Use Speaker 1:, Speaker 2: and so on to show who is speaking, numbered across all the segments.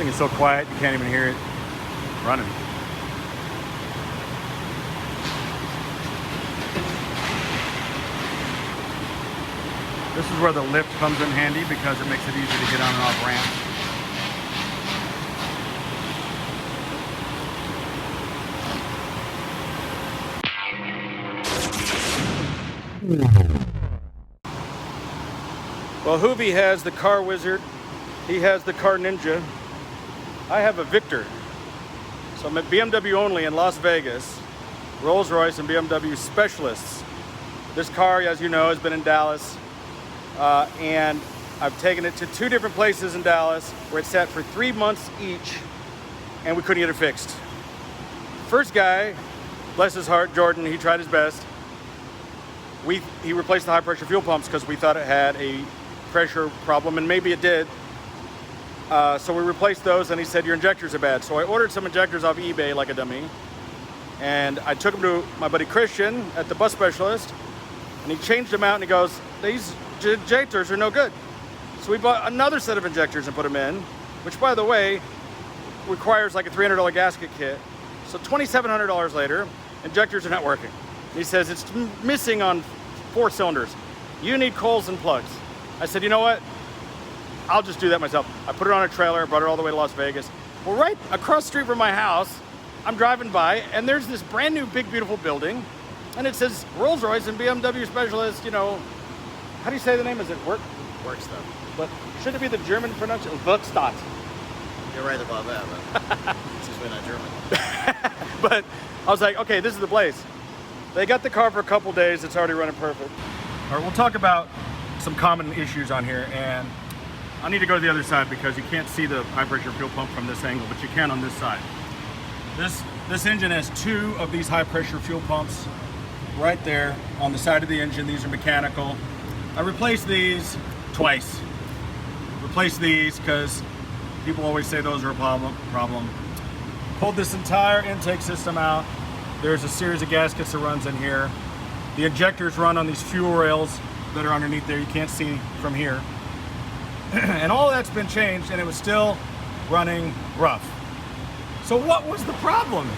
Speaker 1: thing is so quiet you can't even hear it running. This is where the lift comes in handy because it makes it easy to get on and off ramps. Well, Hoovy has the Car Wizard. He has the Car Ninja. I have a Victor. So I'm at BMW only in Las Vegas. Rolls-Royce and BMW specialists. This car, as you know, has been in Dallas. And I've taken it to 2 different places in Dallas where it sat for 3 months each and we couldn't get it fixed. First guy, bless his heart, Jordan, he tried his best. He replaced the high pressure fuel pumps because we thought it had a pressure problem, and maybe it did. So we replaced those, and he said, your injectors are bad. So I ordered some injectors off eBay like a dummy, and I took them to my buddy Christian at the bus specialist, and he changed them out, and he goes, these injectors are no good. So we bought another set of injectors and put them in, which, by the way, requires like a $300 gasket kit. So $2,700 later, injectors are not working. And he says, it's missing on 4 cylinders. You need coils and plugs. I said, you know what? I'll just do that myself. I put it on a trailer, brought it all the way to Las Vegas. Well, right across the street from my house, I'm driving by, and there's this brand new, big, beautiful building, and it says Rolls-Royce and BMW specialist, you know, how do you say the name? Is it
Speaker 2: Werkstatt.
Speaker 1: But should it be the German pronunciation? Werkstatt.
Speaker 2: You're right about that, but since we're not German.
Speaker 1: But I was like, okay, this is the place. They got the car for a couple days. It's already running perfect. All right, we'll talk about some common issues on here, and I need to go to the other side because you can't see the high pressure fuel pump from this angle, but you can on this side. This engine has 2 of these high pressure fuel pumps right there on the side of the engine. These are mechanical. I replaced these twice. Replaced these because people always say those are a problem. Pulled this entire intake system out. There's a series of gaskets that runs in here. The injectors run on these fuel rails that are underneath there. You can't see from here. And all that's been changed, and it was still running rough. So what was the problem?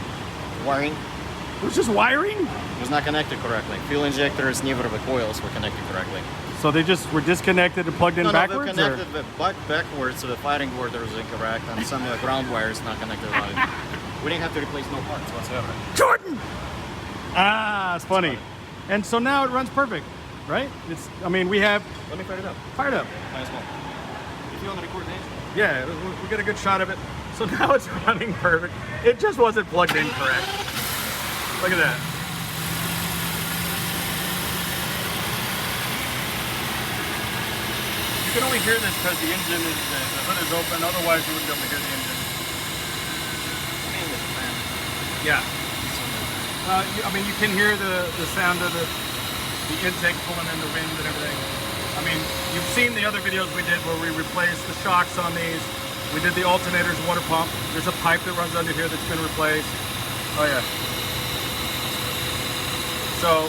Speaker 2: Wiring.
Speaker 1: It was just wiring?
Speaker 2: It was not connected correctly. Fuel injectors, neither of the coils were connected correctly.
Speaker 1: So they just were disconnected and plugged in backwards?
Speaker 2: No, they're connected backwards, so the firing order is incorrect, and some of the ground wires not connected right. We didn't have to replace no parts whatsoever.
Speaker 1: Jordan! Ah, it's funny. And so now it runs perfect, right? I mean, we have...
Speaker 2: Let me fire it up.
Speaker 1: Fire it up.
Speaker 2: Might as well. If you want to record the engine.
Speaker 1: Yeah, we get a good shot of it. So now it's running perfect. It just wasn't plugged in correct. Look at that. You can only hear this because the engine is, the hood is open, otherwise you wouldn't be able to hear the engine. Yeah. I mean, you can hear the sound of the intake pulling in the wind and everything. I mean, you've seen the other videos we did where we replaced the shocks on these. We did the alternator's water pump. There's a pipe that runs under here that's been replaced. Oh yeah. So,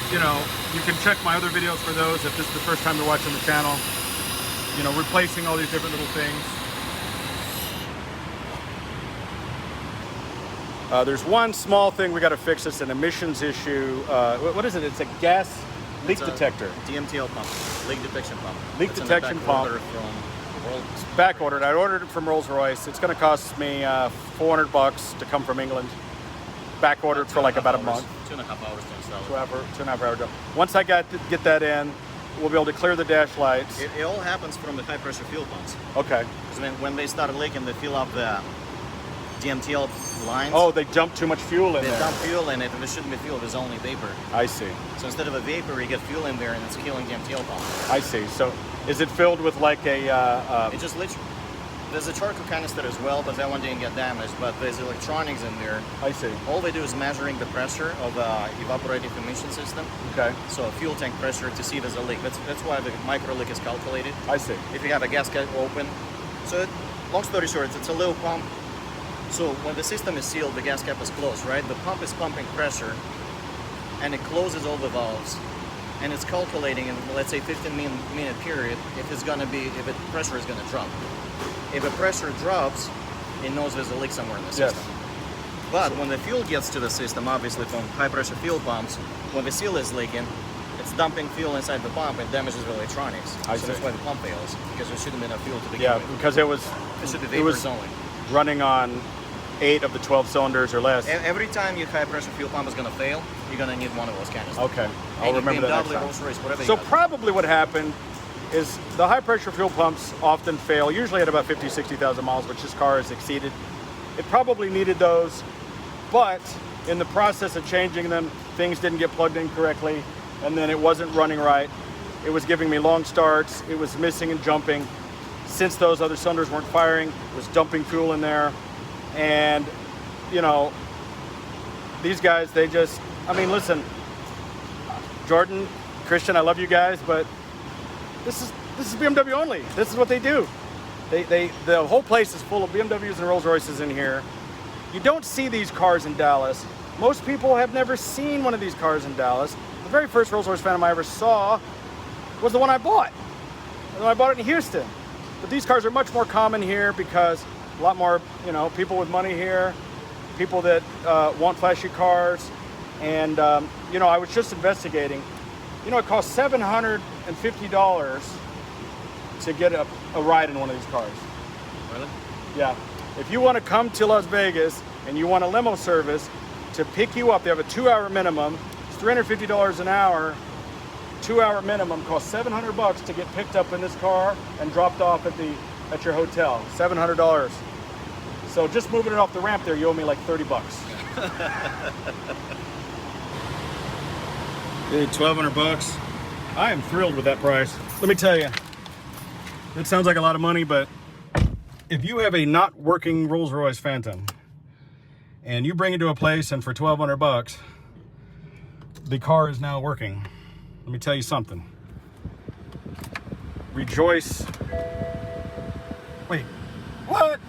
Speaker 1: you know, you can check my other videos for those if this is the first time you're watching the channel. You know, replacing all these different little things. There's one small thing we got to fix. It's an emissions issue. What is it? It's a gas leak detector.
Speaker 2: DMTL pump, leak detection pump.
Speaker 1: Leak detection pump. It's back ordered. I ordered it from Rolls-Royce. It's going to cost me $400 to come from England. Back ordered for like about a month.
Speaker 2: 2.5 hours to install it.
Speaker 1: 2.5 hour job. Once I get that in, we'll be able to clear the dash lights.
Speaker 2: It all happens from the high pressure fuel pumps.
Speaker 1: Okay.
Speaker 2: Because when they start leaking, they fill up the DMTL lines.
Speaker 1: Oh, they dump too much fuel in there.
Speaker 2: They dump fuel in it, and there shouldn't be fuel, there's only vapor.
Speaker 1: I see.
Speaker 2: So instead of a vapor, you get fuel in there, and it's killing the DMTL pump.
Speaker 1: I see. So is it filled with like a...
Speaker 2: It just literally... There's a charcoal canister as well, but that one didn't get damaged, but there's electronics in there.
Speaker 1: I see.
Speaker 2: All they do is measuring the pressure of the evaporative emission system.
Speaker 1: Okay.
Speaker 2: So a fuel tank pressure to see if there's a leak. That's why the micro leak is calculated.
Speaker 1: I see.
Speaker 2: If you have a gasket open. So long story short, it's a little pump. So when the system is sealed, the gas cap is closed, right? The pump is pumping pressure, and it closes all the valves, and it's calculating in, let's say, 15-minute period if the pressure is going to drop. If the pressure drops, it knows there's a leak somewhere in the
Speaker 1: Yes.
Speaker 2: system. But when the fuel gets to the system, obviously from high pressure fuel pumps, when the seal is leaking, it's dumping fuel inside the pump and damages the electronics.
Speaker 1: I
Speaker 2: So that's
Speaker 1: see.
Speaker 2: why the pump fails, because there shouldn't be enough fuel to begin
Speaker 1: Yeah,
Speaker 2: with.
Speaker 1: because it
Speaker 2: It should be
Speaker 1: it was
Speaker 2: vapors only.
Speaker 1: running on 8 of the 12 cylinders or less.
Speaker 2: Every time your high pressure fuel pump is going to fail, you're going to need one of those canisters.
Speaker 1: Okay, I'll remember that next
Speaker 2: BMW,
Speaker 1: time.
Speaker 2: Rolls-Royce, whatever
Speaker 1: So
Speaker 2: you got.
Speaker 1: probably what happened is the high pressure fuel pumps often fail, usually at about 50, 60,000 miles, which this car has exceeded. It probably needed those, but in the process of changing them, things didn't get plugged in correctly, and then it wasn't running right. It was giving me long starts, it was missing and jumping. Since those other cylinders weren't firing, it was dumping fuel in there. And, you know, these guys, they just, I mean, listen, Jordan, Christian, I love you guys, but this is BMW only. This is what they do. The whole place is full of BMWs and Rolls-Royces in here. You don't see these cars in Dallas. Most people have never seen one of these cars in Dallas. The very first Rolls-Royce Phantom I ever saw was the one I bought. And I bought it in Houston. But these cars are much more common here because a lot more, you know, people with money here, people that want flashy cars. And, you know, I was just investigating. You know, it costs $750 to get a ride in one of these cars.
Speaker 2: Really?
Speaker 1: Yeah. If you want to come to Las Vegas and you want a limo service to pick you up, they have a 2-hour minimum. It's $350 an hour. 2-hour minimum costs $700 to get picked up in this car and dropped off at your hotel. $700. So just moving it off the ramp there, you owe me like $30. Hey, $1,200. I am thrilled with that price. Let me tell you, it sounds like a lot of money, but if you have a not working Rolls-Royce Phantom and you bring it to a place and for $1,200, the car is now working. Let me tell you something. Rejoice. Wait, what?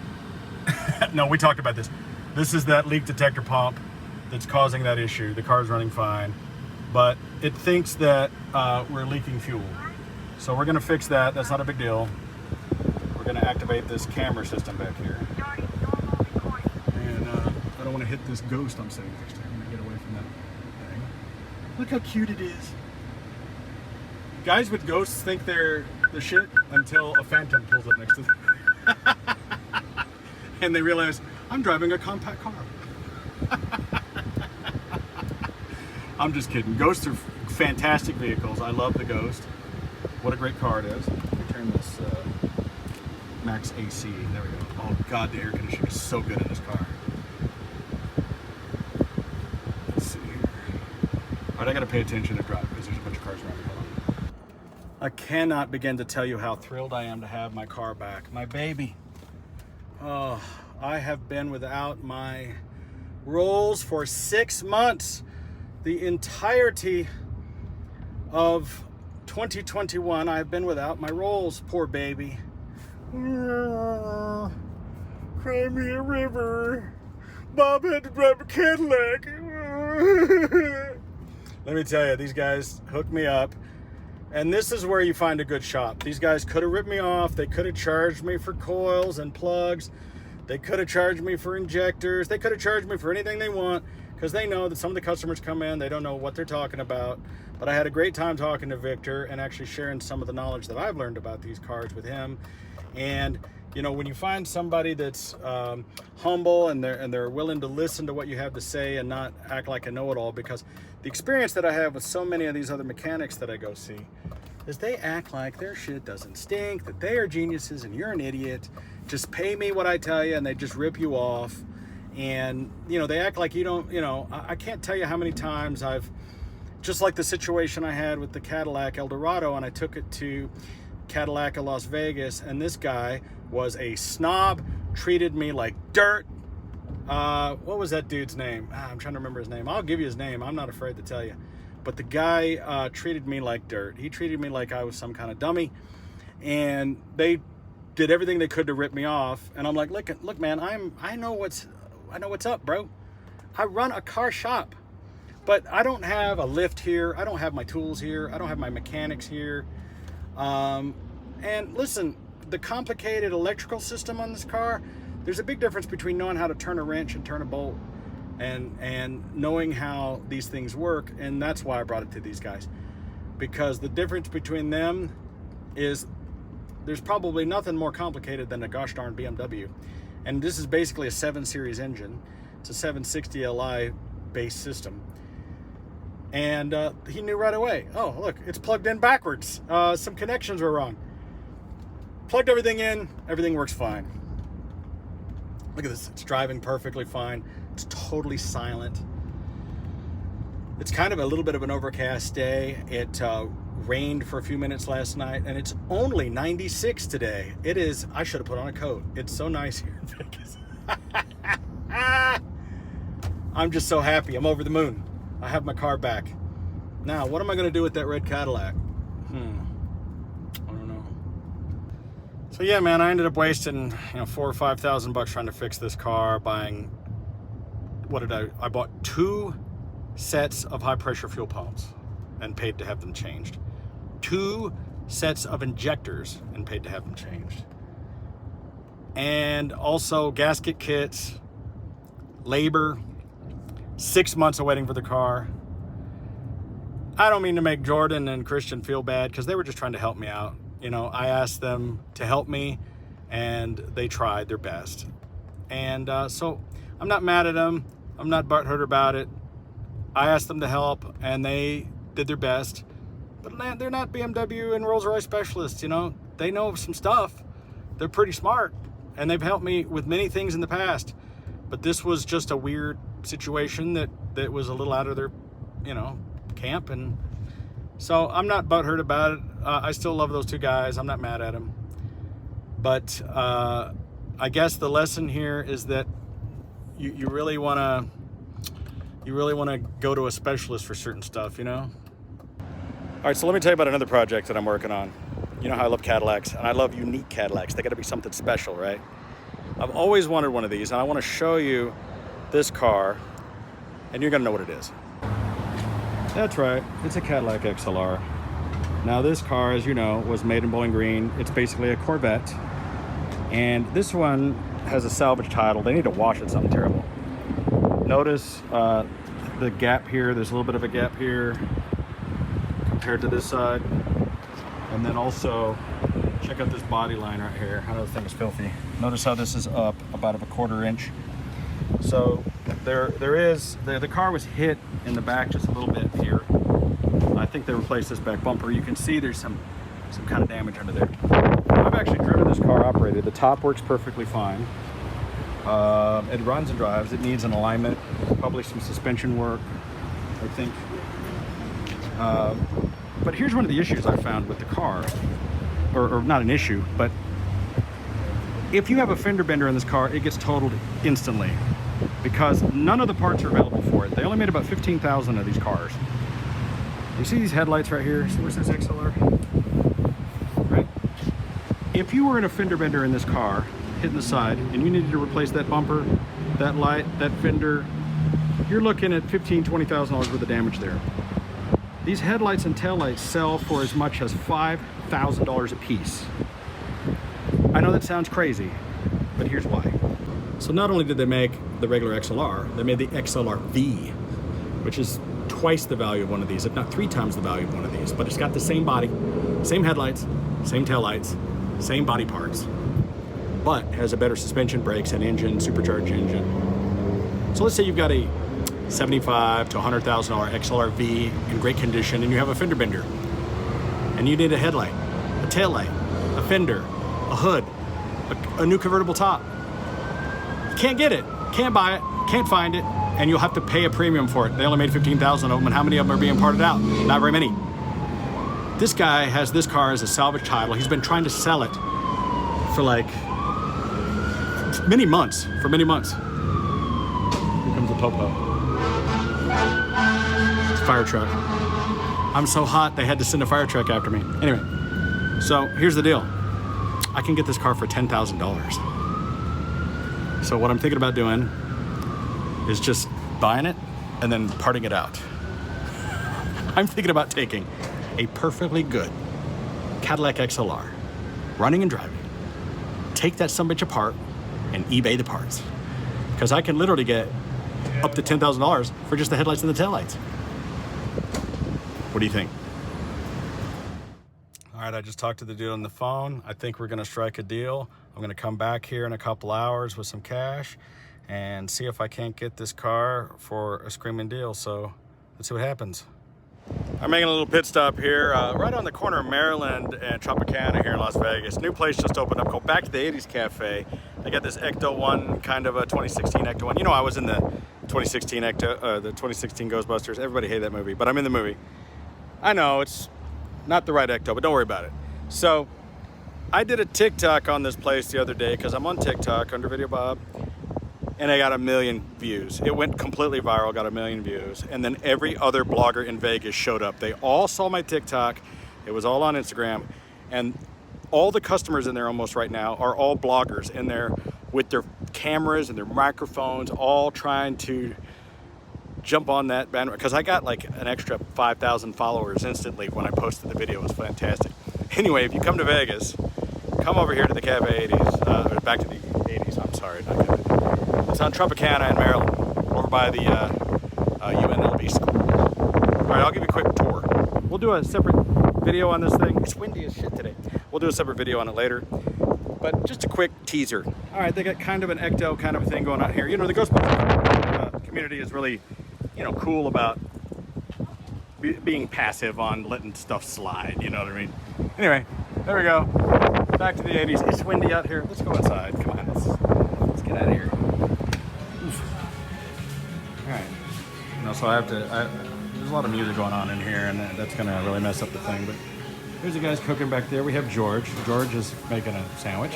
Speaker 1: No, we talked about this. This is that leak detector pump that's causing that issue. The car's running fine, but it thinks that we're leaking fuel. So we're gonna fix that. That's not a big deal. We're gonna activate this camera system back here. And I don't wanna hit this ghost I'm sitting next to. I'm gonna get away from that thing. Look how cute it is. Guys with ghosts think they're the shit until a Phantom pulls up next to them. And they realize, I'm driving a compact car. I'm just kidding. Ghosts are fantastic vehicles. I love the Ghost. What a great car it is. Let me turn this max AC. There we go. Oh God, the air conditioning is so good in this car. Let's see here. All right, I gotta pay attention to drive because there's a bunch of cars around me. Hold on. I cannot begin to tell you how thrilled I am to have my car back. My baby. Oh, I have been without my Rolls for 6 months. The entirety of 2021, I've been without my Rolls, poor baby. Cry me a river. Bob had to drive a Cadillac. Let me tell you, these guys hooked me up. And this is where you find a good shop. These guys could have ripped me off. They could have charged me for coils and plugs. They could have charged me for injectors. They could have charged me for anything they want because they know that some of the customers come in, they don't know what they're talking about. But I had a great time talking to Victor and actually sharing some of the knowledge that I've learned about these cars with him. And you know, when you find somebody that's humble and they're willing to listen to what you have to say and not act like a know-it-all, because the experience that I have with so many of these other mechanics that I go see is they act like their shit doesn't stink, that they are geniuses and you're an idiot. Just pay me what I tell you, and they just rip you off. And you know, they act like you don't, you know, I can't tell you how many times I've, just like the situation I had with the Cadillac Eldorado, and I took it to Cadillac of Las Vegas, and this guy was a snob, treated me like dirt. What was that dude's name? I'm trying to remember his name. I'll give you his name. I'm not afraid to tell you. But the guy treated me like dirt. He treated me like I was some kind of dummy, and they did everything they could to rip me off. And I'm like, look, man, I know what's up, bro. I run a car shop, but I don't have a lift here. I don't have my tools here. I don't have my mechanics here. And listen, the complicated electrical system on this car, there's a big difference between knowing how to turn a wrench and turn a bolt and knowing how these things work. And that's why I brought it to these guys, because the difference between them is there's probably nothing more complicated than a gosh darn BMW. And this is basically a 7 Series engine. It's a 760 Li based system. And he knew right away, oh, look, it's plugged in backwards. Some connections were wrong. Plugged everything in, everything works fine. Look at this, it's driving perfectly fine. It's totally silent. It's kind of a little bit of an overcast day. It rained for a few minutes last night, and it's only 96 today. It is, I should have put on a coat. It's so nice here in Vegas. I'm just so happy. I'm over the moon. I have my car back. Now, what am I going to do with that red Cadillac? I don't know. So yeah, man, I ended up wasting, $4,000 or $5,000 trying to fix this car, buying, I bought 2 sets of high pressure fuel pumps and paid to have them changed. 2 sets of injectors and paid to have them changed. And also gasket kits, labor, 6 months of waiting for the car. I don't mean to make Jordan and Christian feel bad, because they were just trying to help me out. I asked them to help me, and they tried their best. And so I'm not mad at them. I'm not butthurt about it. I asked them to help, and they did their best. But they're not BMW and Rolls-Royce specialists, They know some stuff. They're pretty smart, and they've helped me with many things in the past. But this was just a weird situation that was a little out of their, camp. And so I'm not butthurt about it. I still love those 2 guys. I'm not mad at them. But I guess the lesson here is that you really want to go to a specialist for certain stuff, All right, so let me tell you about another project that I'm working on. You know how I love Cadillacs, and I love unique Cadillacs. They got to be something special, right? I've always wanted one of these, and I want to show you this car, and you're going to know what it is. That's right, it's a Cadillac XLR. Now this car, as you know, was made in Bowling Green. It's basically a Corvette, and this one has a salvage title. They need to wash it, something terrible. Notice the gap here. There's a little bit of a gap here compared to this side. And then also, check out this body line right here. I know the thing is filthy. Notice how this is up about a 1/4 inch. So the car was hit in the back just a little bit here. I think they replaced this back bumper. You can see there's some kind of damage under there. I've actually driven this car operated. The top works perfectly fine. It runs and drives. It needs an alignment, probably some suspension work, I think. But here's one of the issues I found with the car, or not an issue, but if you have a fender bender in this car, it gets totaled instantly because none of the parts are available for it. They only made about 15,000 of these cars. You see these headlights right here? So where's this XLR? Right? If you were in a fender bender in this car, hitting the side, and you needed to replace that bumper, that light, that fender, you're looking at $15,000, $20,000 worth of damage there. These headlights and taillights sell for as much as $5,000 a piece. I know that sounds crazy, but here's why. So not only did they make the regular XLR, they made the XLR-V, which is twice the value of one of these, if not 3 times the value of one of these. But it's got the same body, same headlights, same taillights, same body parts, but has a better suspension, brakes, and engine, supercharged engine. So let's say you've got a $75,000 to $100,000 XLR-V in great condition, and you have a fender bender, and you need a headlight, a taillight, a fender, a hood, a new convertible top. You can't get it, can't buy it, can't find it, and you'll have to pay a premium for it. They only made 15,000 of them, and how many of them are being parted out? Not very many. This guy has this car as a salvage title. He's been trying to sell it for like many months, Here comes the popo. It's a fire truck. I'm so hot they had to send a fire truck after me. Anyway, so here's the deal. I can get this car for $10,000. So what I'm thinking about doing is just buying it and then parting it out. I'm thinking about taking a perfectly good Cadillac XLR, running and driving, take that sumbitch apart, and eBay the parts. Because I can literally get up to $10,000 for just the headlights and the taillights. What do you think? All right, I just talked to the dude on the phone. I think we're gonna strike a deal. I'm gonna come back here in a couple hours with some cash and see if I can't get this car for a screaming deal. So let's see what happens. I'm making a little pit stop here, right on the corner of Maryland and Tropicana here in Las Vegas. New place just opened up called Back to the 80's Cafe. They got this Ecto 1, kind of a 2016 Ecto 1. You know, I was in the 2016 Ecto, the 2016 Ghostbusters. Everybody hated that movie, but I'm in the movie. I know it's not the right Ecto, but don't worry about it. So I did a TikTok on this place the other day because I'm on TikTok under Videobob, and I got 1 million views. It went completely viral, got 1 million views. And then every other blogger in Vegas showed up. They all saw my TikTok. It was all on Instagram. And all the customers in there almost right now are all bloggers in there with their cameras and their microphones, all trying to jump on that bandwagon. Because I got like an extra 5,000 followers instantly when I posted the video. It was fantastic. Anyway, if you come to Vegas, come over here to the Cafe 80's, or back to the 80's, I'm sorry, not Cafe. It's on Tropicana in Maryland, over by the UNLV school. All right, I'll give you a quick tour. We'll do a separate video on this thing. It's windy as shit today. We'll do a separate video on it later, but just a quick teaser. All right, they got kind of an Ecto kind of a thing going on here. You know, the Ghostbusters community is really, you know, cool about being passive on letting stuff slide, you know what I mean? Anyway, there we go. Back to the 80's. It's windy out here. Let's go inside. Come on, let's get out of here. Oof. All right. You know, so there's a lot of music going on in here, and that's gonna really mess up the thing, but here's the guys cooking back there. We have George. George is making a sandwich,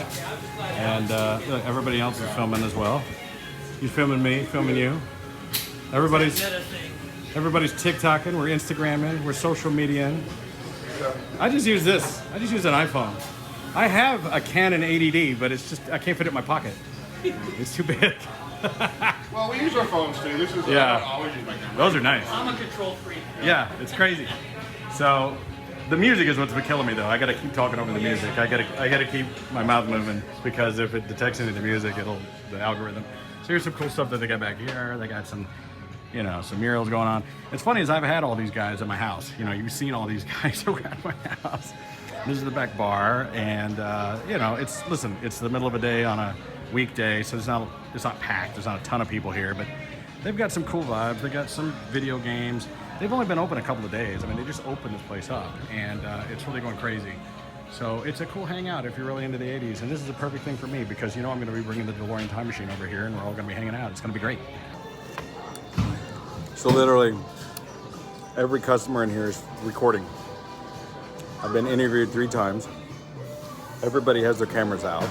Speaker 1: and everybody else is filming as well. He's filming me, filming you. Everybody's TikToking, we're Instagramming, we're social mediaing. I just use this. I just use an iPhone. I have a Canon 80D, but it's just, I can't fit it in my pocket. It's too big.
Speaker 3: Well, we use our phones too. This is
Speaker 1: Yeah.
Speaker 3: I always use my camera.
Speaker 1: Those are nice.
Speaker 4: I'm a control freak.
Speaker 1: Yeah, it's crazy. So the music is what's been killing me though. I gotta keep talking over the music. I gotta keep my mouth moving because if it detects any of the music, the algorithm. So here's some cool stuff that they got back here. They got some, you know, some murals going on. It's funny is I've had all these guys at my house. You know, you've seen all these guys around my house. This is the back bar, and you know, it's the middle of a day on a weekday, so it's not packed. There's not a ton of people here, but they've got some cool vibes. They got some video games. They've only been open a couple of days. I mean, they just opened this place up, and it's really going crazy. So it's a cool hangout if you're really into the 80's, and this is a perfect thing for me because, you know, I'm going to be bringing the DeLorean time machine over here, and we're all going to be hanging out. It's going to be great. So literally, every customer in here is recording. I've been interviewed 3 times. Everybody has their cameras out.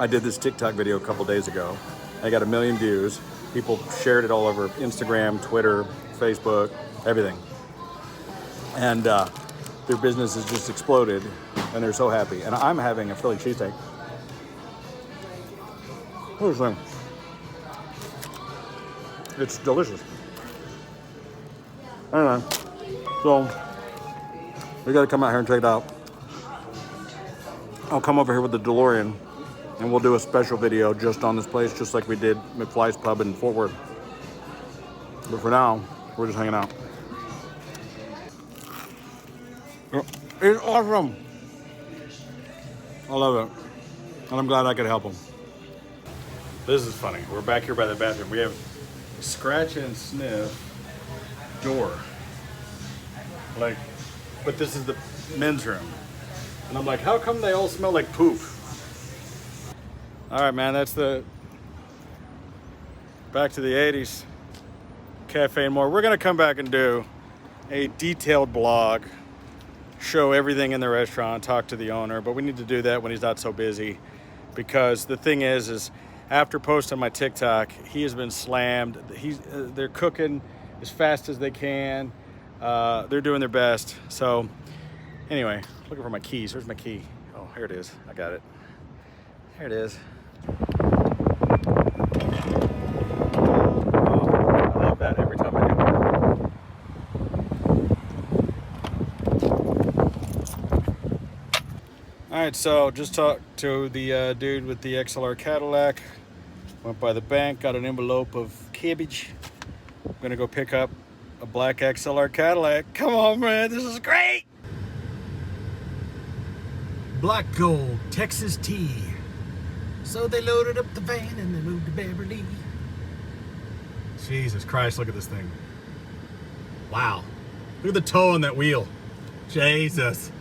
Speaker 1: I did this TikTok video a couple days ago. I got 1 million views. People shared it all over Instagram, Twitter, Facebook, everything. And their business has just exploded, and they're so happy. And I'm having a Philly cheesesteak. What is this thing? It's delicious. Anyway, so we gotta come out here and check it out. I'll come over here with the DeLorean and we'll do a special video just on this place, just like we did McFly's Pub in Fort Worth. But for now, we're just hanging out. It's awesome. I love it. And I'm glad I could help them. This is funny. We're back here by the bathroom. We have a scratch and sniff door. Like, but this is the men's room. And I'm like, how come they all smell like poop? All right, man, that's the Back to the 80's Cafe and more. We're gonna come back and do a detailed blog, show everything in the restaurant, talk to the owner, but we need to do that when he's not so busy, because the thing is after posting my TikTok, he has been slammed. They're cooking as fast as they can. They're doing their best. So anyway, looking for my keys. Where's my key? Oh, here it is. I got it. Here it is. Oh, I love that every time I do. All Alright, so just talked to the dude with the XLR Cadillac. Went by the bank, got an envelope of cabbage. I'm gonna go pick up a black XLR Cadillac. Come on, man, this is great! Black gold, Texas tea. So they loaded up the van and they moved to Beverly. Jesus Christ, look at this thing. Wow. Look at the toe on that wheel. Jesus.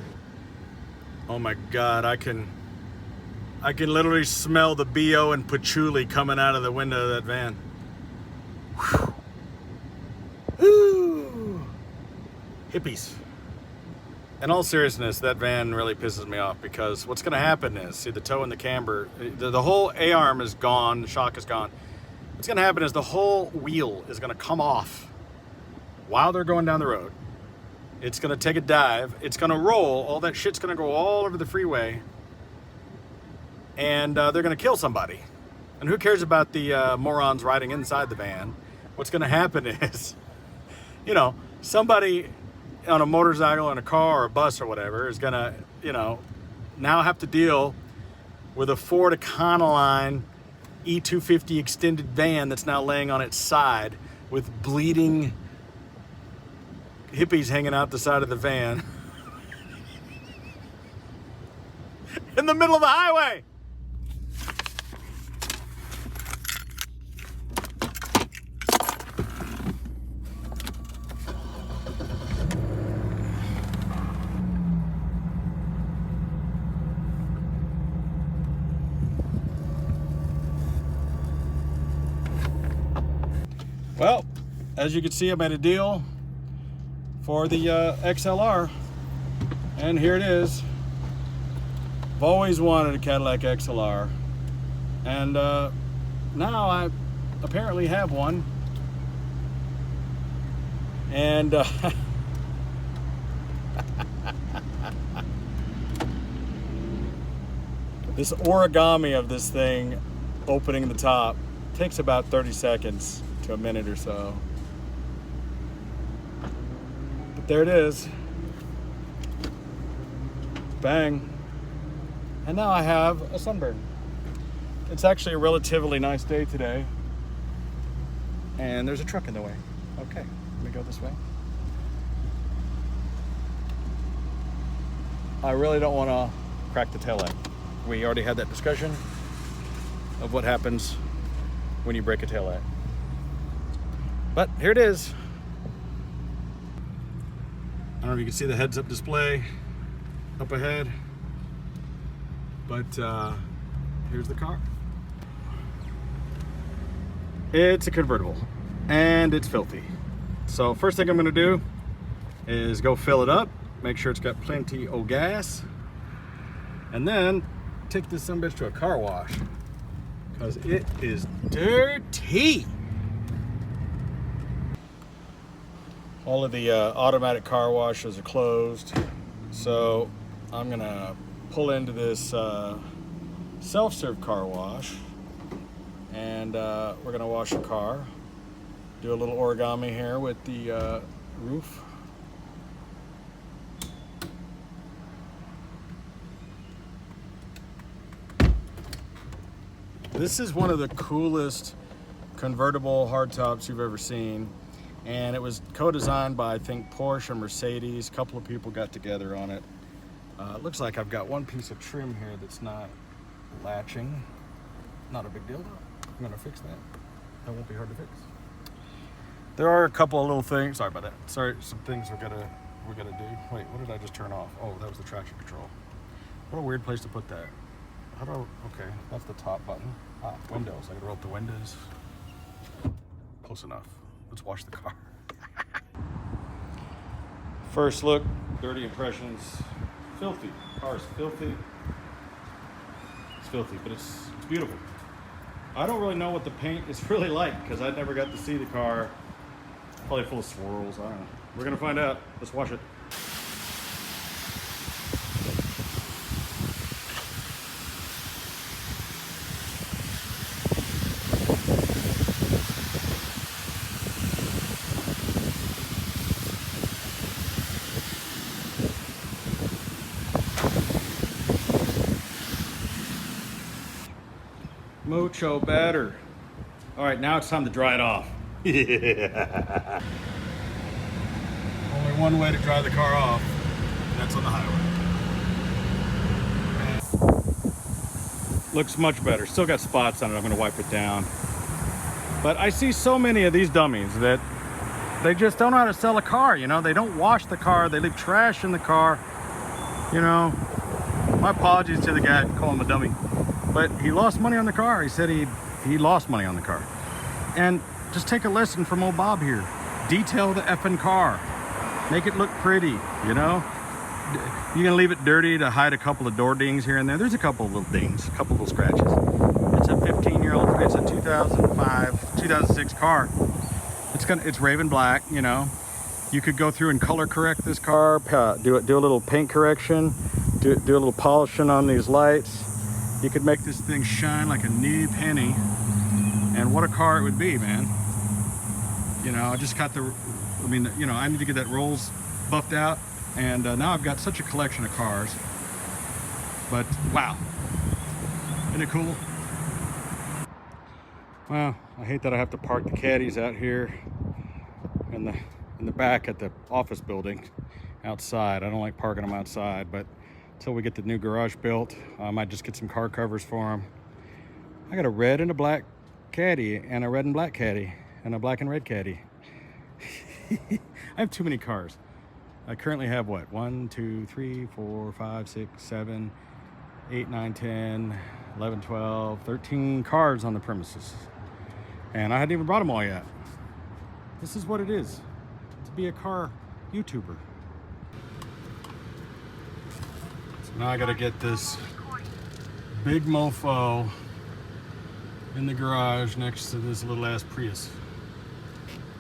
Speaker 1: Oh my God, I can literally smell the BO and patchouli coming out of the window of that van. Whew. Woo. Hippies. In all seriousness, that van really pisses me off because what's going to happen is, see the toe and the camber, the whole A-arm is gone, the shock is gone. What's going to happen is the whole wheel is going to come off while they're going down the road. It's going to take a dive. It's going to roll. All that shit's going to go all over the freeway. And they're going to kill somebody. And who cares about the morons riding inside the van? What's going to happen is, you know, somebody on a motorcycle, in a car or a bus or whatever is going to, you know, now have to deal with a Ford Econoline E250 extended van that's now laying on its side with bleeding hippies hanging out the side of the van in the middle of the highway. Well, as you can see, I made a deal for the XLR, and here it is. I've always wanted a Cadillac XLR, and now I apparently have one. And this origami of this thing opening the top takes about 30 seconds to a minute or so. But there it is. Bang. And now I have a sunburn. It's actually a relatively nice day today. And there's a truck in the way. Okay, let me go this way. I really don't want to crack the taillight. We already had that discussion of what happens when you break a taillight. But here it is. I don't know if you can see the heads-up display up ahead, but here's the car. It's a convertible, and it's filthy. So first thing I'm gonna do is go fill it up, make sure it's got plenty of gas, and then take this sumbitch to a car wash, because it is dirty. All of the automatic car washes are closed, so I'm gonna pull into this self-serve car wash, and we're gonna wash the car. Do a little origami here with the roof. This is one of the coolest convertible hardtops you've ever seen. And it was co-designed by, I think, Porsche and Mercedes. A couple of people got together on it. It looks like I've got one piece of trim here that's not latching. Not a big deal though. I'm gonna fix that. That won't be hard to fix. There are a couple of little things. Sorry about that. Sorry, some things we're gonna do. Wait, what did I just turn off? Oh, that was the traction control. What a weird place to put that. How do I? Okay, that's the top button. Ah, windows. I gotta roll up the windows. Close enough. Let's wash the car. First look, dirty impressions. Filthy. The car is filthy. It's filthy, but it's beautiful. I don't really know what the paint is really like because I never got to see the car. Probably full of swirls. I don't know. We're gonna find out. Let's wash it. Mucho better. All right, now it's time to dry it off. Yeah. Only one way to dry the car off, and that's on the highway. Looks much better. Still got spots on it. I'm gonna wipe it down. But I see so many of these dummies that they just don't know how to sell a car, you know? They don't wash the car, they leave trash in the car, you know? My apologies to the guy calling him a dummy. But he lost money on the car. He said he lost money on the car. And just take a lesson from old Bob here. Detail the effing car. Make it look pretty, you know? You're gonna leave it dirty to hide a couple of door dings here and there. There's a couple of little dings, a couple of little scratches. It's a 15-year-old, it's a 2005, 2006 car. It's raven black, you know. You could go through and color correct this car, do a little paint correction, do a little polishing on these lights. You could make this thing shine like a new penny. And what a car it would be, man. You know, I just got I need to get that Rolls buffed out. And now I've got such a collection of cars. But wow, isn't it cool? Well, I hate that I have to park the caddies out here in the back at the office building outside. I don't like parking them outside, but until we get the new garage built, I might just get some car covers for them. I got a red and a black caddy, and a red and black caddy, and a black and red caddy. I have too many cars. I currently have what? 1, 2, 3, 4, 5, 6, 7, 8, 9, 10, 11, 12, 13 cars on the premises. And I hadn't even brought them all yet. This is what it is to be a car YouTuber. So now I gotta get this big mofo in the garage next to this little ass Prius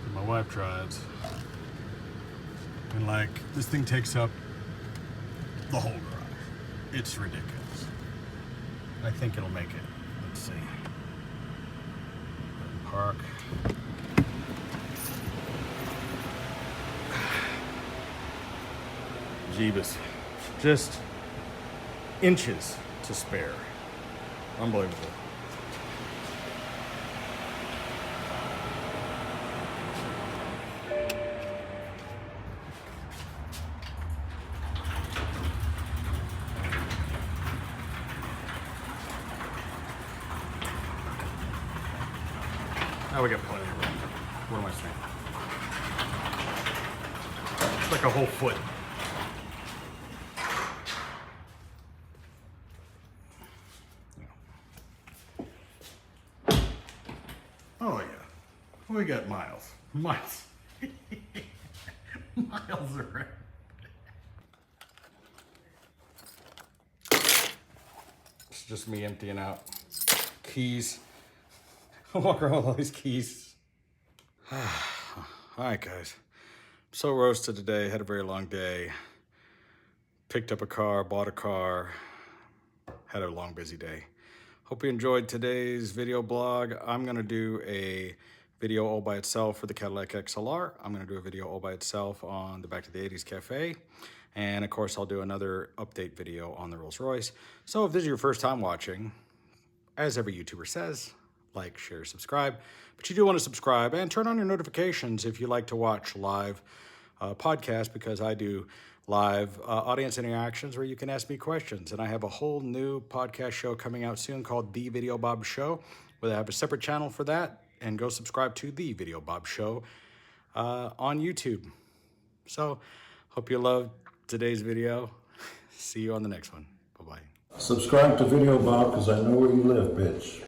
Speaker 1: that my wife drives. And like, this thing takes up the whole garage. It's ridiculous. I think it'll make it. Let's see. Park. Jeebus. Just inches to spare. Unbelievable. Now we got plenty of room. What am I saying? It's like a whole foot. Oh yeah. We got miles. Miles. Miles around. It's just me emptying out keys. I'll walk around with all these keys. All right, guys. I'm so roasted today. Had a very long day. Picked up a car, bought a car. Had a long, busy day. Hope you enjoyed today's video blog. I'm gonna do a video all by itself for the Cadillac XLR. I'm gonna do a video all by itself on the Back to the 80's Cafe. And of course, I'll do another update video on the Rolls-Royce. So if this is your first time watching, as every YouTuber says, like, share, subscribe. But you do want to subscribe and turn on your notifications if you like to watch live podcasts, because I do live audience interactions where you can ask me questions. And I have a whole new podcast show coming out soon called The Videobob Show, where I have a separate channel for that. And go subscribe to The Videobob Show on YouTube. So, hope you loved today's video. See you on the next one. Bye-bye.
Speaker 4: Subscribe to Videobob because I know where you live, bitch.